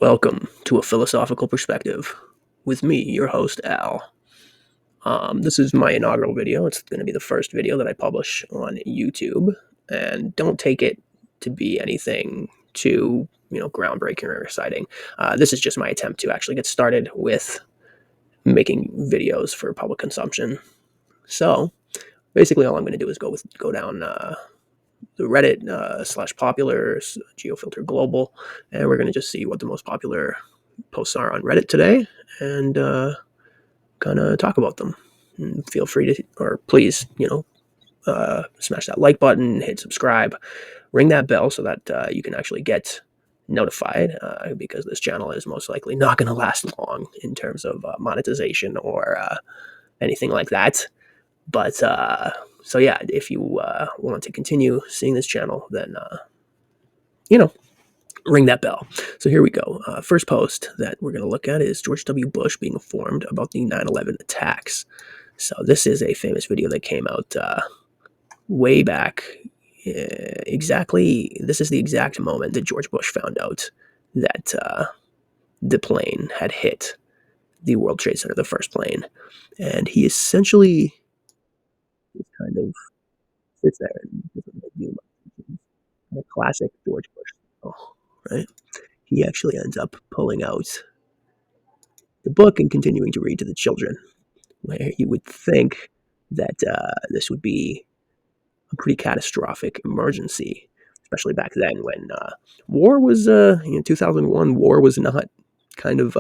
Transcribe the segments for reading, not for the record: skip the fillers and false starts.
Welcome to A Philosophical Perspective with me, your host, Al. This is my inaugural video. It's going to be the first video that I publish on YouTube, and don't take it to be anything too, groundbreaking or exciting. This is just my attempt to actually get started with making videos for public consumption. So, basically, all I'm going to do is go down the Reddit /popular GeoFilter Global, and we're going to just see what the most popular posts are on Reddit today, and kind of talk about them. And feel free to, or please, smash that like button, hit subscribe, ring that bell so that you can actually get notified, because this channel is most likely not going to last long in terms of monetization or anything like that. But so yeah, if you want to continue seeing this channel, then ring that bell. So here we go. First post that we're going to look at is George W. Bush being informed about the 9/11 attacks. So this is a famous video that came out way back. Exactly, this is the exact moment that George Bush found out that the plane had hit the World Trade Center, the first plane, and he essentially just kind of sits there and doesn't really do much. A classic George Bush, right? He actually ends up pulling out the book and continuing to read to the children, where you would think that this would be a pretty catastrophic emergency, especially back then when war was, 2001, war was not kind of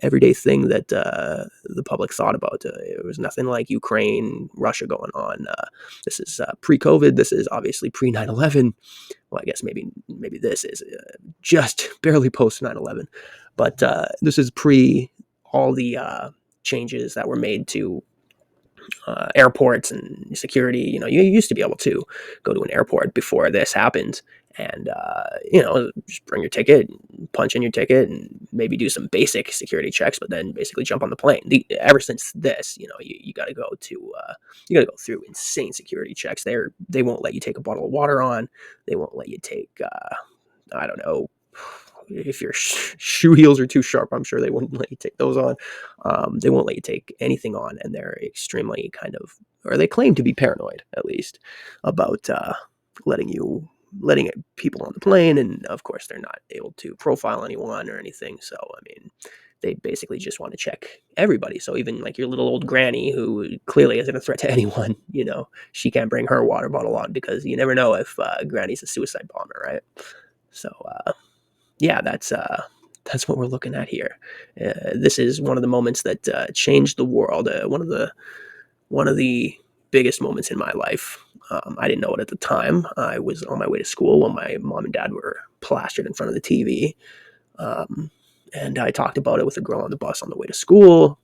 everyday thing that the public thought about. It was nothing like Ukraine, Russia going on. This is pre-COVID. This is obviously pre-9/11. Well, I guess maybe this is just barely post 9/11, but this is pre all the changes that were made to airports and security. You used to be able to go to an airport before this happened, and just bring your ticket, punch in your ticket, and maybe do some basic security checks, but then basically jump on the plane. Ever since this, you got to go through insane security checks. They won't let you take a bottle of water on. They won't let you take I don't know. If your shoe heels are too sharp, I'm sure they wouldn't let you take those on. They won't let you take anything on, and they're extremely or they claim to be paranoid, at least, about letting people on the plane. And of course, they're not able to profile anyone or anything. So, I mean, they basically just want to check everybody. So even like your little old granny, who clearly isn't a threat to anyone, she can't bring her water bottle on, because you never know if granny's a suicide bomber, right? So, yeah, that's what we're looking at here. This is one of the moments that changed the world. One of the biggest moments in my life. I didn't know it at the time. I was on my way to school when my mom and dad were plastered in front of the TV, and I talked about it with a girl on the bus on the way to school.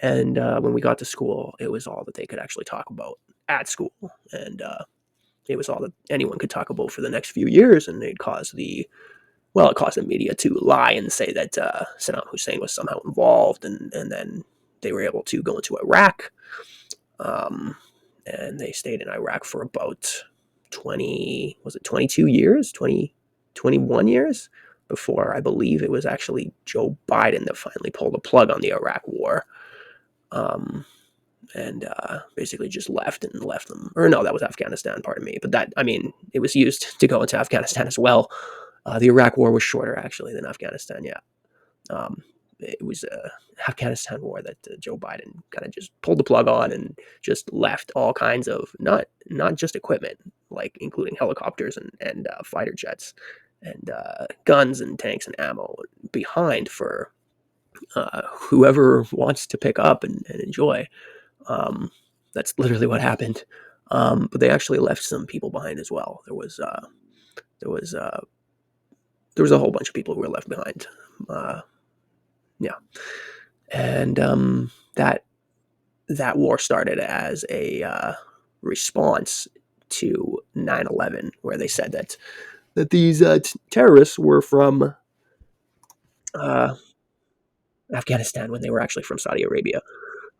And when we got to school, it was all that they could actually talk about at school, and it was all that anyone could talk about for the next few years. And it caused the media to lie and say that Saddam Hussein was somehow involved, and then they were able to go into Iraq, and they stayed in Iraq for about 22 years, 21 years, before I believe it was actually Joe Biden that finally pulled the plug on the Iraq war, and basically just left them. Or no, that was Afghanistan, pardon me. But it was used to go into Afghanistan as well. The Iraq war was shorter, actually, than Afghanistan, yeah. It was a Afghanistan war that Joe Biden kind of just pulled the plug on and just left all kinds of, not just equipment, like including helicopters and fighter jets and guns and tanks and ammo behind for whoever wants to pick up and enjoy. That's literally what happened. But they actually left some people behind as well. There was a whole bunch of people who were left behind. Yeah. And that war started as a response to 9/11, where they said that these terrorists were from Afghanistan when they were actually from Saudi Arabia.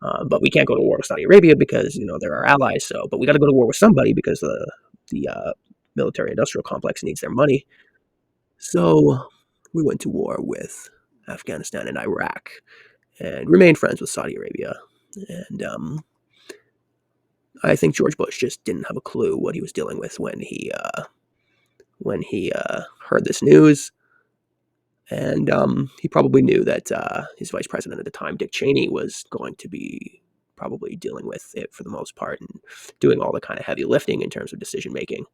But we can't go to war with Saudi Arabia because they're our allies. So, but we got to go to war with somebody because the military industrial complex needs their money. So we went to war with Afghanistan, and Iraq, and remained friends with Saudi Arabia. And I think George Bush just didn't have a clue what he was dealing with when he heard this news. And he probably knew that his vice president at the time, Dick Cheney, was going to be probably dealing with it for the most part and doing all the kind of heavy lifting in terms of decision making.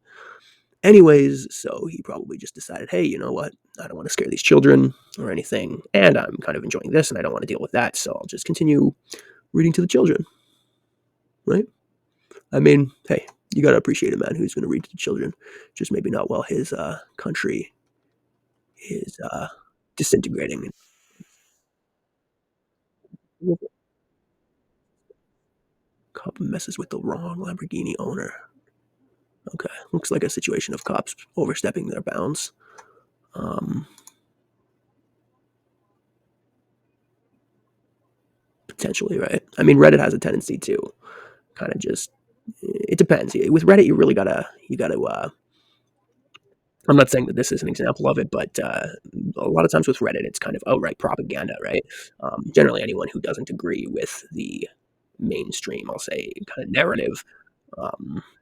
Anyways, so he probably just decided, hey, you know what? I don't want to scare these children or anything, and I'm kind of enjoying this, and I don't want to deal with that, so I'll just continue reading to the children, right? I mean, hey, you got to appreciate a man who's going to read to the children, just maybe not while his country is disintegrating. Cop messes with the wrong Lamborghini owner. Okay, looks like a situation of cops overstepping their bounds. Um, Potentially, right? I mean, Reddit has a tendency to kind of just. It depends. With Reddit, you gotta. I'm not saying that this is an example of it, but a lot of times with Reddit, it's kind of outright propaganda, right? Generally, anyone who doesn't agree with the mainstream, I'll say, kind of narrative,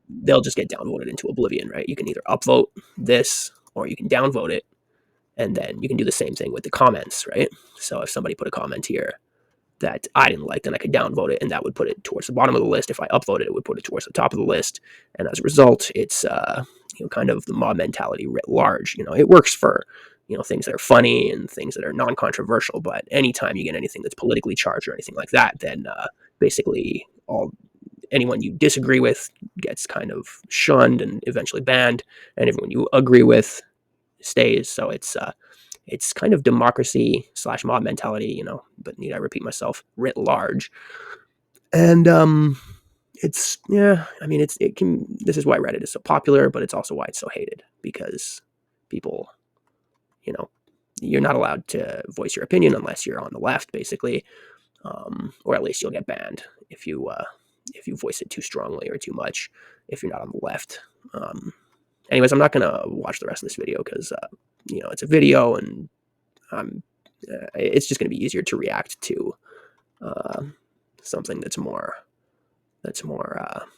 they'll just get downvoted into oblivion, right? You can either upvote this or you can downvote it, and then you can do the same thing with the comments, right? So if somebody put a comment here that I didn't like, then I could downvote it, and that would put it towards the bottom of the list. If I upvoted it, it would put it towards the top of the list, and as a result, it's kind of the mob mentality writ large. It works for things that are funny and things that are non-controversial, but anytime you get anything that's politically charged or anything like that, then basically all anyone you disagree with gets kind of shunned and eventually banned, and everyone you agree with stays. So it's kind of democracy slash mob mentality, but need I repeat myself, writ large. And it's yeah, I mean it can. This is why Reddit is so popular, but it's also why it's so hated because people, you know, you're not allowed to voice your opinion unless you're on the left, basically, or at least you'll get banned if you voice it too strongly or too much. If you're not on the left. Anyways, I'm not gonna watch the rest of this video because it's a video and it's just going to be easier to react to uh, something that's more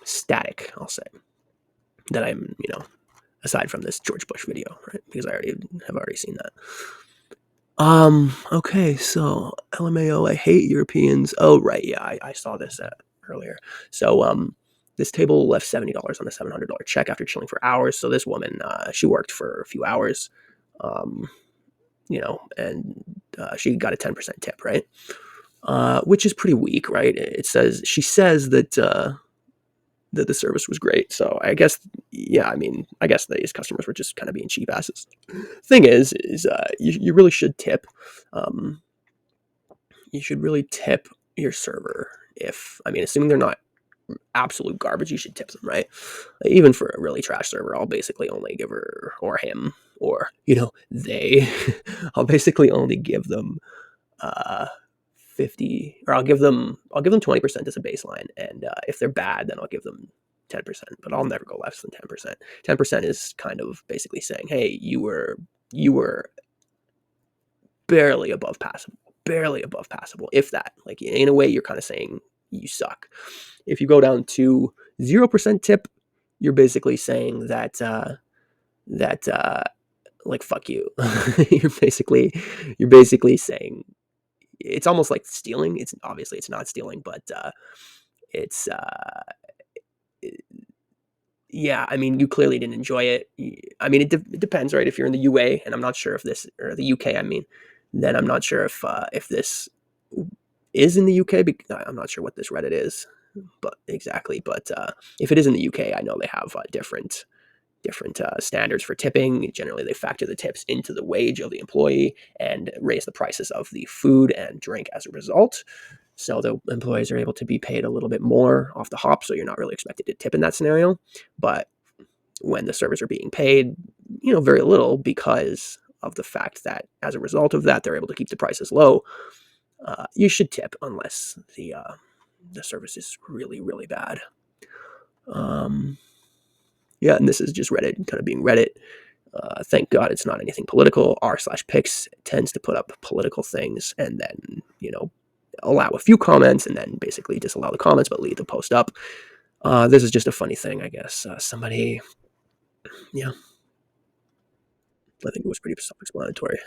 static. I'll say that I'm aside from this George Bush video, right? Because I have already seen that. Okay, so LMAO, I hate Europeans. Oh right, yeah, I saw this earlier. So this table left $70 on a $700 check after chilling for hours. So this woman, she worked for a few hours, um, and she got a 10% tip, right? Which is pretty weak, right? She says that that the service was great. So I guess, yeah, I mean, I guess these customers were just kind of being cheap asses. Thing is you really should tip. Um, you should really tip your server. If I mean, assuming they're not absolute garbage, you should tip them, right? Even for a really trash server, I'll basically only give her or him or they. I'll basically only give them uh 50, or I'll give them 20% as a baseline, and if they're bad then I'll give them 10%, but I'll never go less than 10%. 10% is kind of basically saying, hey, you were barely above passable, if that. Like, in a way, you're kind of saying you suck. If you go down to 0% tip, you're basically saying that like, fuck you. You're basically saying it's almost like stealing. It's obviously it's not stealing, but it's yeah. I mean, you clearly didn't enjoy it. I mean, it depends, right? If you're in the UA, and I'm not sure if this, or the UK, I mean, then I'm not sure if this is in the UK. I'm not sure what this Reddit is, but exactly. But if it is in the UK, I know they have different standards for tipping. Generally, they factor the tips into the wage of the employee and raise the prices of the food and drink as a result. So the employees are able to be paid a little bit more off the hop. So you're not really expected to tip in that scenario. But when the servers are being paid, very little because of the fact that as a result of that, they're able to keep the prices low. You should tip unless the service is really, really bad. Yeah, and this is just Reddit kind of being Reddit. Thank God it's not anything political. r/pics tends to put up political things and then, allow a few comments and then basically disallow the comments but leave the post up. This is just a funny thing, I guess. Somebody, yeah, I think it was pretty self-explanatory.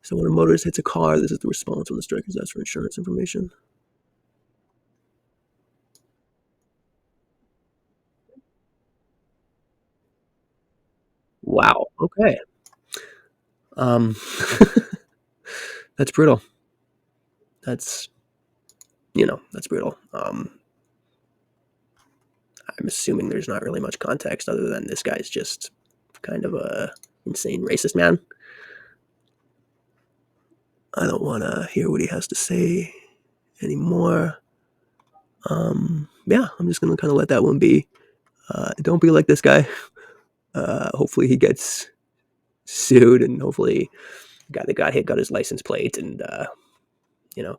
So when a motorist hits a car, this is the response when the strikers ask for insurance information. Wow. Okay. Um, that's brutal. That's that's brutal. I'm assuming there's not really much context other than this guy's just kind of a insane racist man. I don't want to hear what he has to say anymore. Yeah, I'm just gonna kind of let that one be. Don't be like this guy. Hopefully he gets sued, and hopefully the guy that got hit got his license plate, and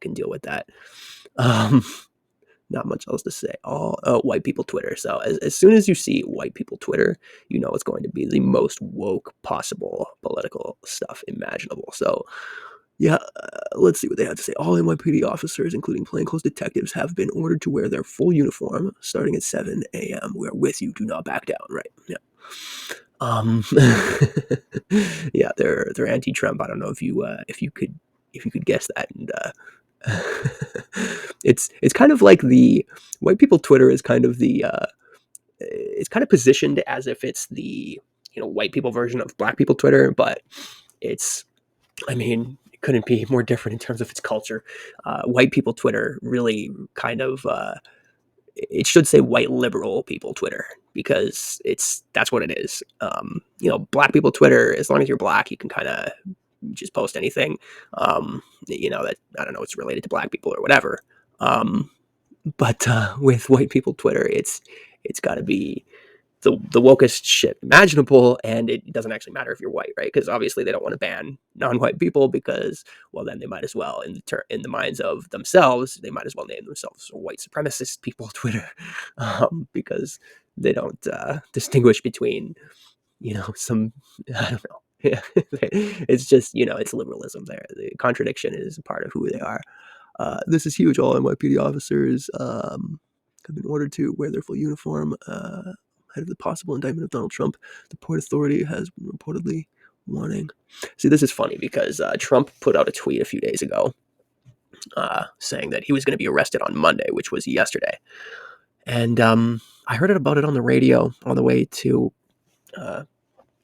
can deal with that. Um, Not much else to say. All white people Twitter. So as soon as you see white people Twitter, you know it's going to be the most woke possible political stuff imaginable. So yeah, let's see what they have to say. All NYPD officers, including plainclothes detectives, have been ordered to wear their full uniform starting at 7 a.m. We are with you. Do not back down. Right? Yeah. Um, yeah, they're anti-Trump. I don't know if you could guess that. And it's kind of like the white people Twitter is kind of the it's kind of positioned as if it's the white people version of black people Twitter, but it's I mean, it couldn't be more different in terms of its culture. White people Twitter really kind of it should say white liberal people Twitter because that's what it is. Black people Twitter, as long as you're black, you can kind of just post anything. That I don't know, it's related to black people or whatever. Um, but with white people Twitter, it's got to be the wokest shit imaginable, and it doesn't actually matter if you're white, right? Because obviously they don't want to ban non-white people because, well, then they might as well, in the minds of themselves, they might as well name themselves white supremacist people Twitter, because they don't distinguish between, some I don't know. Yeah, it's just it's liberalism there. The contradiction is a part of who they are. This is huge. All NYPD officers have been ordered to wear their full uniform ahead of the possible indictment of Donald Trump. The Port Authority has been reportedly warning. See, this is funny because Trump put out a tweet a few days ago saying that he was going to be arrested on Monday, which was yesterday. And I heard about it on the radio on the way to uh,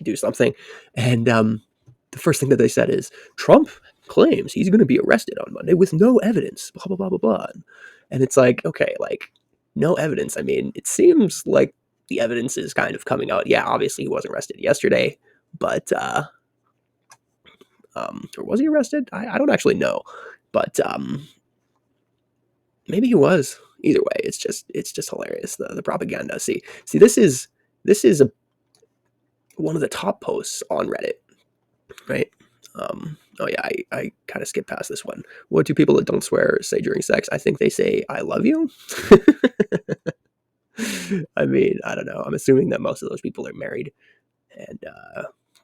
do something. And the first thing that they said is Trump claims he's going to be arrested on Monday with no evidence, blah, blah, blah, blah, blah. And it's like, okay, like, no evidence. I mean, it seems like the evidence is kind of coming out. Yeah, obviously he wasn't arrested yesterday, but, or was he arrested? I don't actually know, but maybe he was. Either way, it's just hilarious, the propaganda. See, this is one of the top posts on Reddit, right? Oh yeah, I kind of skipped past this one. What do people that don't swear say during sex? I think they say "I love you." I mean, I don't know. I'm assuming that most of those people are married and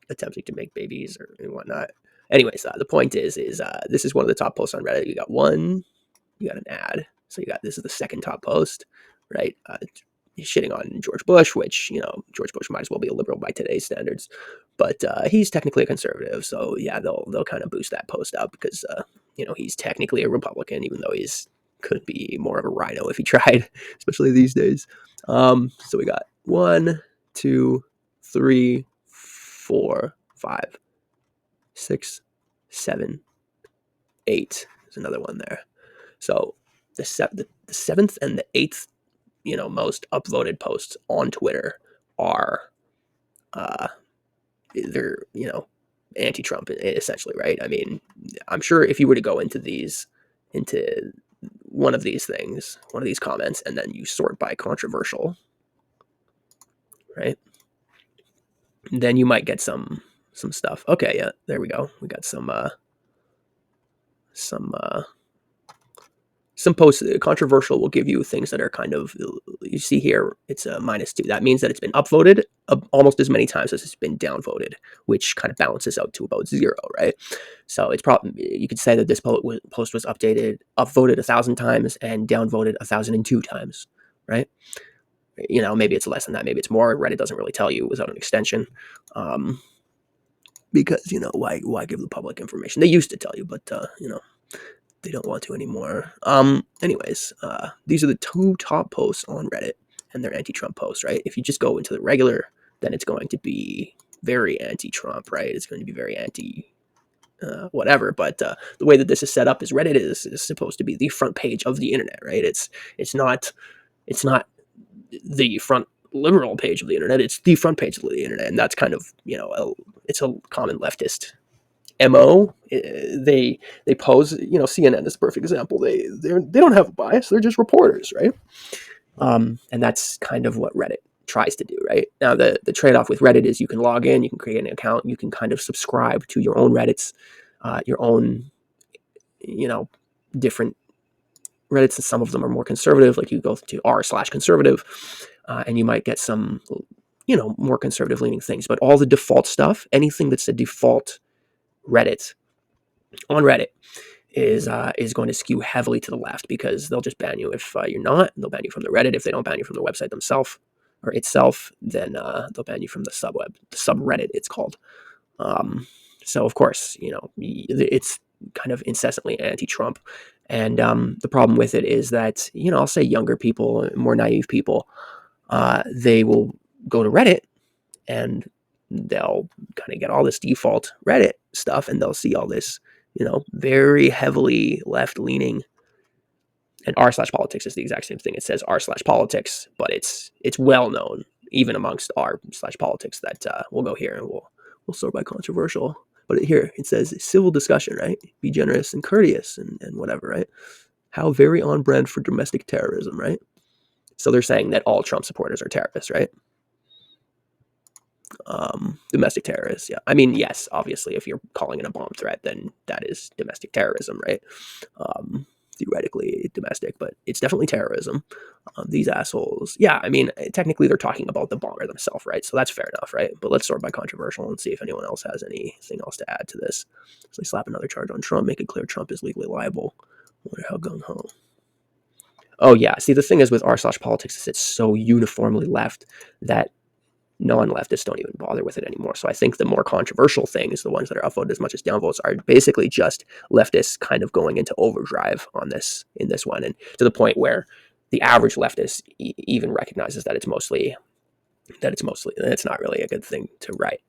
attempting to make babies or and whatnot. Anyways, the point is this is one of the top posts on Reddit. You got an ad. So this is the second top post, right? He's shitting on George Bush, which George Bush might as well be a liberal by today's standards, but he's technically a conservative. So yeah, they'll kind of boost that post up because he's technically a Republican, even though he's could be more of a rhino if he tried, especially these days. So we got 1, 2, 3, 4, 5, 6, 7, 8. There's another one there. So the seventh and the eighth, most upvoted posts on Twitter are they're anti-Trump essentially, right? I mean, I'm sure if you were to go into one of these things, one of these comments, and then you sort by controversial, right? Then you might get some stuff. Okay, yeah, there we go. We got some some posts controversial will give you things that are kind of, you see here, it's a -2. That means that it's been upvoted almost as many times as it's been downvoted, which kind of balances out to about 0, right? So it's probably, you could say that this post was upvoted 1,000 times and downvoted 1,002 times, right? Maybe it's less than that, maybe it's more. Reddit doesn't really tell you without an extension. Because why give the public information? They used to tell you, but they don't want to anymore. Anyways, these are the 2 top posts on Reddit, and they're anti-Trump posts, right? If you just go into the regular, then it's going to be very anti-Trump, right? It's going to be very anti whatever. But the way that this is set up is Reddit is supposed to be the front page of the internet, right? It's not the front liberal page of the internet. It's the front page of the internet, and that's kind of it's a common leftist MO. They pose, CNN is a perfect example. They don't have a bias. They're just reporters, right? And that's kind of what Reddit tries to do, right? Now, the trade-off with Reddit is you can log in, you can create an account, you can kind of subscribe to your own Reddits, your own, different Reddits, and some of them are more conservative. Like you go to r/conservative, and you might get some, more conservative leaning things. But all the default stuff, anything that's a default Reddit on Reddit is going to skew heavily to the left, because they'll just ban you if you're not. They'll ban you from the Reddit. If they don't ban you from the website themselves or itself, then they'll ban you from the subreddit it's called. So of course, it's kind of incessantly anti-Trump. And the problem with it is that, I'll say younger people, more naive people, they will go to Reddit and they'll kind of get all this default Reddit stuff, and they'll see all this, very heavily left-leaning. And r/politics is the exact same thing. It says r/politics, but it's well known even amongst r/politics that we'll go here and we'll sort by controversial. But here it says civil discussion, right? Be generous and courteous and whatever, right? How very on brand for domestic terrorism, right? So they're saying that all Trump supporters are terrorists, right? Domestic terrorists, yeah. I mean, yes, obviously, if you're calling it a bomb threat, then that is domestic terrorism, right? Theoretically domestic, but it's definitely terrorism. These assholes, yeah, I mean, technically they're talking about the bomber themselves, right? So that's fair enough, right? But let's sort by controversial and see if anyone else has anything else to add to this. So they slap another charge on Trump, make it clear Trump is legally liable. I wonder how gung-ho. Oh, yeah. See, the thing is with r/politics is it's so uniformly left that non-leftists don't even bother with it anymore. So I think the more controversial things, the ones that are upvoted as much as downvotes, are basically just leftists kind of going into overdrive on this, in this one, and to the point where the average leftist even recognizes that it's not really a good thing to write.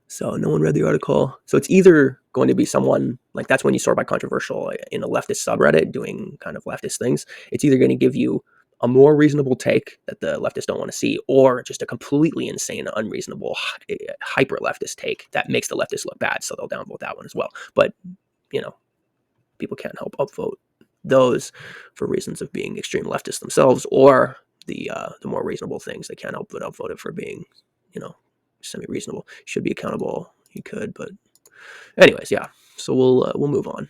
So no one read the article. So it's either going to be someone, like, that's when you sort by controversial in a leftist subreddit doing kind of leftist things. It's either going to give you a more reasonable take that the leftists don't want to see, or just a completely insane, unreasonable, hyper leftist take that makes the leftists look bad. So they'll downvote that one as well. But, people can't help upvote those for reasons of being extreme leftists themselves, or the more reasonable things. They can't help but upvote it for being, semi-reasonable. Should be accountable. He could, but anyways, yeah. So we'll move on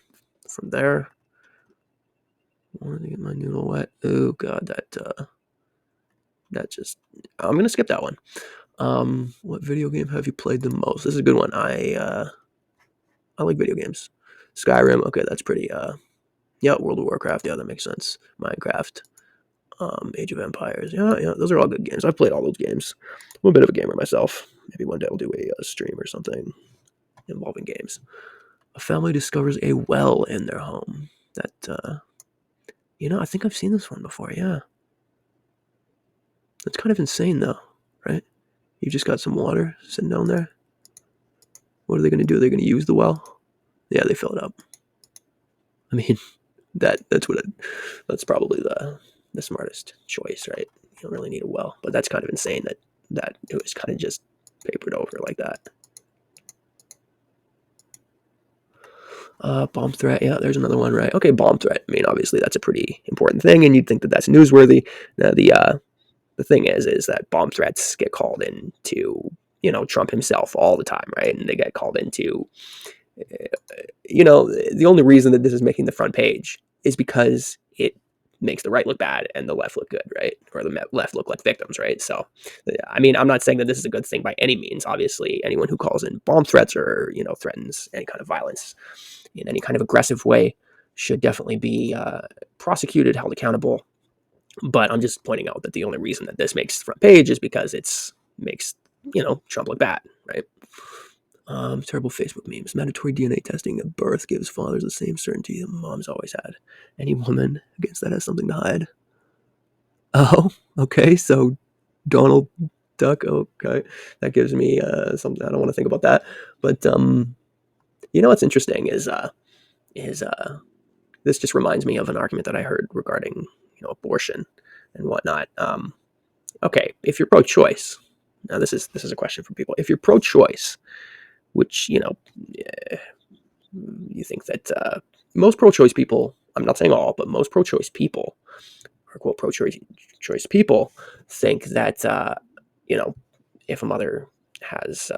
from there. I want to get my noodle wet. Oh god, that just, I'm gonna skip that one. What video game have you played the most? This is a good one. I like video games. Skyrim, okay, that's pretty. Yeah, World of Warcraft, yeah, that makes sense. Minecraft, Age of Empires, yeah, those are all good games. I've played all those games. I'm a bit of a gamer myself. Maybe one day I'll do a stream or something involving games. A family discovers a well in their home. That, I think I've seen this one before, yeah. That's kind of insane, though, right? You just got some water sitting down there. What are they going to do? They're going to use the well? Yeah, they fill it up. I mean, that's probably the smartest choice, right? You don't really need a well, but that's kind of insane that it was kind of just papered over like that. Bomb threat, yeah, there's another one, right? Okay, bomb threat. I mean, obviously that's a pretty important thing, and you'd think that that's newsworthy. Now, the thing is that bomb threats get called into, Trump himself all the time, right? And they get called into, the only reason that this is making the front page is because it makes the right look bad and the left look good, right? Or the left look like victims, right? So, I mean, I'm not saying that this is a good thing by any means. Obviously, anyone who calls in bomb threats or threatens any kind of violence in any kind of aggressive way should definitely be prosecuted, held accountable. But I'm just pointing out that the only reason that this makes the front page is because it's makes Trump look bad, right? Terrible Facebook memes. Mandatory DNA testing at birth gives fathers the same certainty that moms always had. Any woman against that has something to hide. Oh, okay. So Donald Duck. Okay, that gives me something. I don't want to think about that. But what's interesting is this just reminds me of an argument that I heard regarding abortion and whatnot. Okay, if you're pro-choice, now this is a question for people. If you're pro-choice, which you think that most pro-choice people, I'm not saying all, but most pro-choice people, or quote pro-choice people, think that if a mother has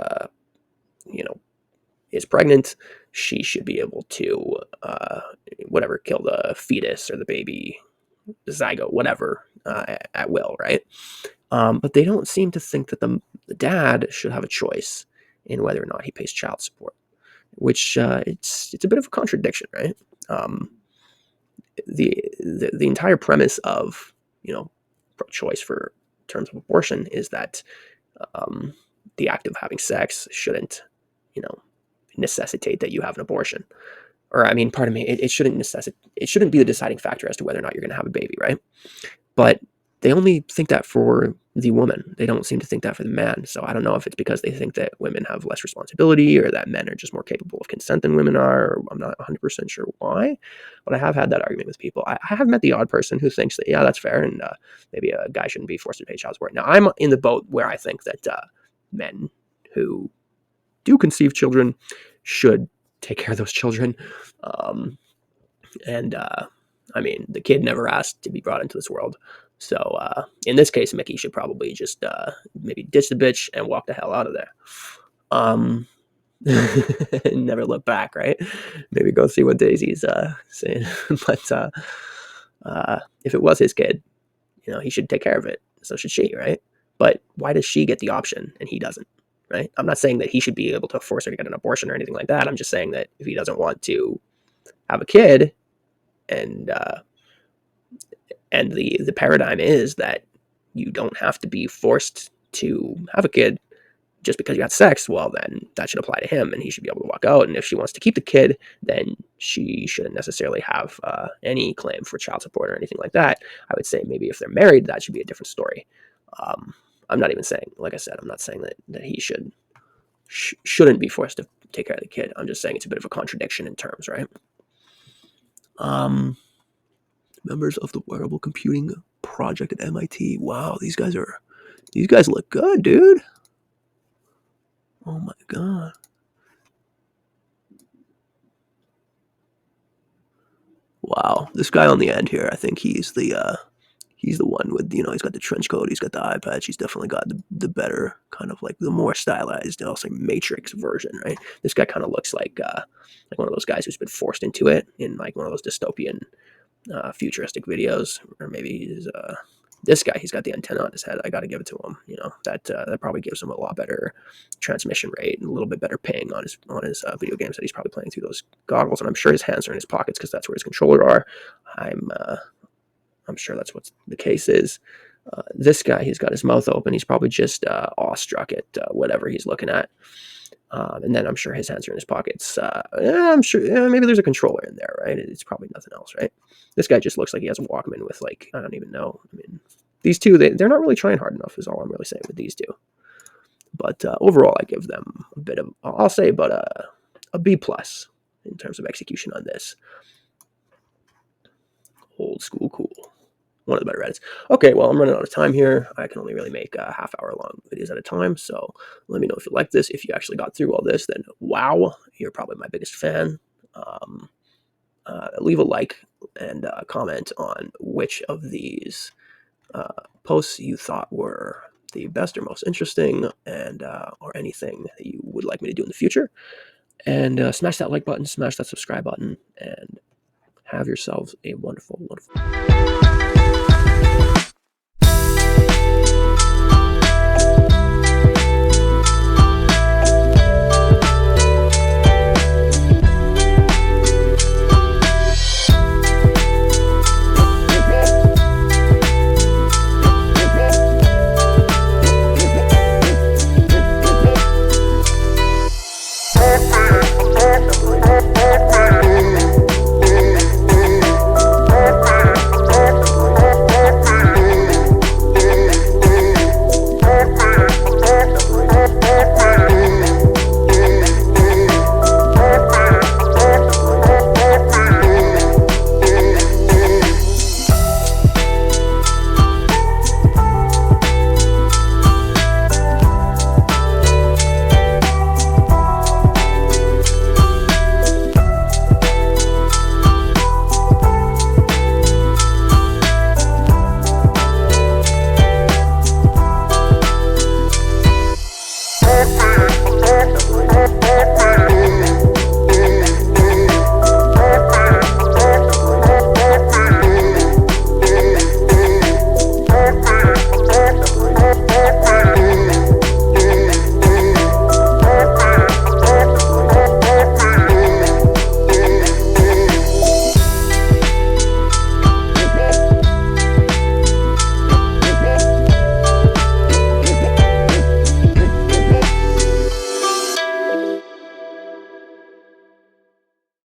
is pregnant, she should be able to kill the fetus or the baby, the zygote, whatever, at will, right? But they don't seem to think that the dad should have a choice in whether or not he pays child support, which it's a bit of a contradiction, right? The entire premise of pro-choice for terms of abortion is that the act of having sex shouldn't necessitate that you have an abortion, or I mean, pardon me, it shouldn't be the deciding factor as to whether or not you're going to have a baby, right? But they only think that for the woman. They don't seem to think that for the man. So I don't know if it's because they think that women have less responsibility or that men are just more capable of consent than women are. I'm not 100% sure why, but I have had that argument with people. I have met the odd person who thinks that, yeah, that's fair, and maybe a guy shouldn't be forced to pay child support. Now, I'm in the boat where I think that men who do conceive children should take care of those children. I mean, the kid never asked to be brought into this world. So in this case, Mickey should probably just maybe ditch the bitch and walk the hell out of there. Never look back, right? Maybe go see what Daisy's saying. But if it was his kid, he should take care of it. So should she, right? But why does she get the option and he doesn't, right? I'm not saying that he should be able to force her to get an abortion or anything like that. I'm just saying that if he doesn't want to have a kid, and the paradigm is that you don't have to be forced to have a kid just because you had sex, well, then that should apply to him and he should be able to walk out. And if she wants to keep the kid, then she shouldn't necessarily have any claim for child support or anything like that. I would say maybe if they're married, that should be a different story. I'm not even saying, like I said, I'm not saying that he shouldn't be forced to take care of the kid. I'm just saying it's a bit of a contradiction in terms, right? Members of the Wearable Computing Project at MIT. Wow, these guys look good, dude. Oh my god. Wow, this guy on the end here, I think he's the one with, he's got the trench coat, he's got the eye patch, he's definitely got the better, kind of like the more stylized, I'll say Matrix version, right? This guy kind of looks like one of those guys who's been forced into it in like one of those dystopian futuristic videos, or maybe he's this guy. He's got the antenna on his head. I got to give it to him. That probably gives him a lot better transmission rate and a little bit better ping on his video games that he's probably playing through those goggles. And I'm sure his hands are in his pockets because that's where his controller are. I'm sure that's what the case is. This guy, he's got his mouth open. He's probably just awestruck at whatever he's looking at. And then I'm sure his hands are in his pockets. I'm sure maybe there's a controller in there, right? It's probably nothing else, right? This guy just looks like he has a Walkman with like, I don't even know. I mean, these two, they're not really trying hard enough is all I'm really saying with these two. But overall, I give them a bit of, I'll say about a B+ in terms of execution on this. Old school cool. One of the better edits. Okay, well, I'm running out of time here. I can only really make half-hour long videos at a time, so let me know if you like this. If you actually got through all this, then wow, you're probably my biggest fan. Leave a like and comment on which of these posts you thought were the best or most interesting, and or anything that you would like me to do in the future. And smash that like button, smash that subscribe button, and have yourselves a wonderful, wonderful